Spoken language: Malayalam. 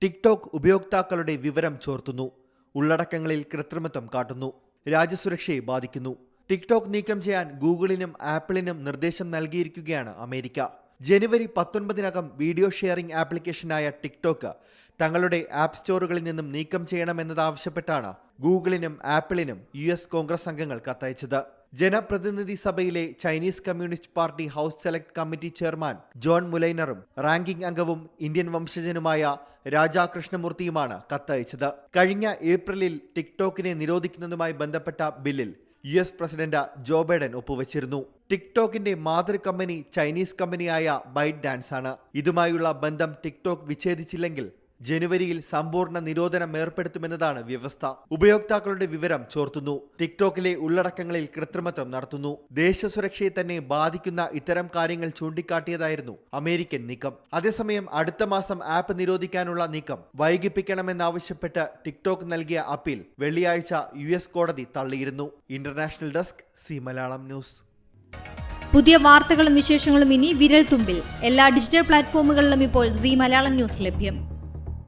ടിക്ടോക്ക് ഉപയോക്താക്കളുടെ വിവരം ചോർത്തുന്നു. ഉള്ളടക്കങ്ങളിൽ കൃത്രിമത്വം കാട്ടുന്നു. രാജ്യസുരക്ഷയെ ബാധിക്കുന്നു. ടിക്ടോക്ക് നീക്കം ചെയ്യാൻ ഗൂഗിളിനും ആപ്പിളിനും നിർദ്ദേശം നൽകിയിരിക്കുകയാണ് അമേരിക്ക. ജനുവരി 19-നകം വീഡിയോ ഷെയറിംഗ് ആപ്ലിക്കേഷനായ ടിക്ടോക്ക് തങ്ങളുടെ ആപ്പ് സ്റ്റോറുകളിൽ നിന്നും നീക്കം ചെയ്യണമെന്നതാവശ്യപ്പെട്ടാണ് ഗൂഗിളിനും ആപ്പിളിനും US കോൺഗ്രസ് അംഗങ്ങൾ കത്തയച്ചത്. ജനപ്രതിനിധി സഭയിലെ Chinese communist party house select committee chairman John മുലൈനറും റാങ്കിംഗ് അംഗവും ഇന്ത്യൻ വംശജനുമായ രാജാ കൃഷ്ണമൂർത്തിയുമാണ് കത്തയച്ചത്. കഴിഞ്ഞ ഏപ്രിലിൽ ടിക്ടോക്കിനെ നിരോധിക്കുന്നതുമായി ബന്ധപ്പെട്ട ബില്ലിൽ US പ്രസിഡന്റ് ജോ ബൈഡൻ ഒപ്പുവച്ചിരുന്നു. ടിക്ടോക്കിന്റെ മാതൃ കമ്പനി ചൈനീസ് കമ്പനിയായ ബൈറ്റ് ഡാൻസ് ആണ്. ഇതുമായുള്ള ബന്ധം ടിക്ടോക്ക് വിച്ഛേദിച്ചില്ലെങ്കിൽ ജനുവരിയിൽ സമ്പൂർണ്ണ നിരോധനം ഏർപ്പെടുത്തുമെന്നതാണ് വ്യവസ്ഥ. ഉപയോക്താക്കളുടെ വിവരം ചോർത്തുന്നു. ടിക്ടോക്കിലെ ഉള്ളടക്കങ്ങളിൽ കൃത്രിമത്വം നടത്തുന്നു. ദേശസുരക്ഷയെ തന്നെ ബാധിക്കുന്ന ഇത്തരം കാര്യങ്ങൾ ചൂണ്ടിക്കാട്ടിയതായിരുന്നു അമേരിക്കൻ നീക്കം. അതേസമയം അടുത്ത മാസം ആപ്പ് നിരോധിക്കാനുള്ള നീക്കം വൈകിപ്പിക്കണമെന്നാവശ്യപ്പെട്ട് ടിക്ടോക്ക് നൽകിയ അപ്പീൽ വെള്ളിയാഴ്ച US കോടതി തള്ളിയിരുന്നു. International desk C Malayalam news. പുതിയ വാർത്തകളും വിശേഷങ്ങളും ഇനി വിരൽ തുമ്പിൽ. എല്ലാ ഡിജിറ്റൽ പ്ലാറ്റ്ഫോമുകളിലും ഇപ്പോൾ സി മലയാളം ന്യൂസ് ലഭ്യം.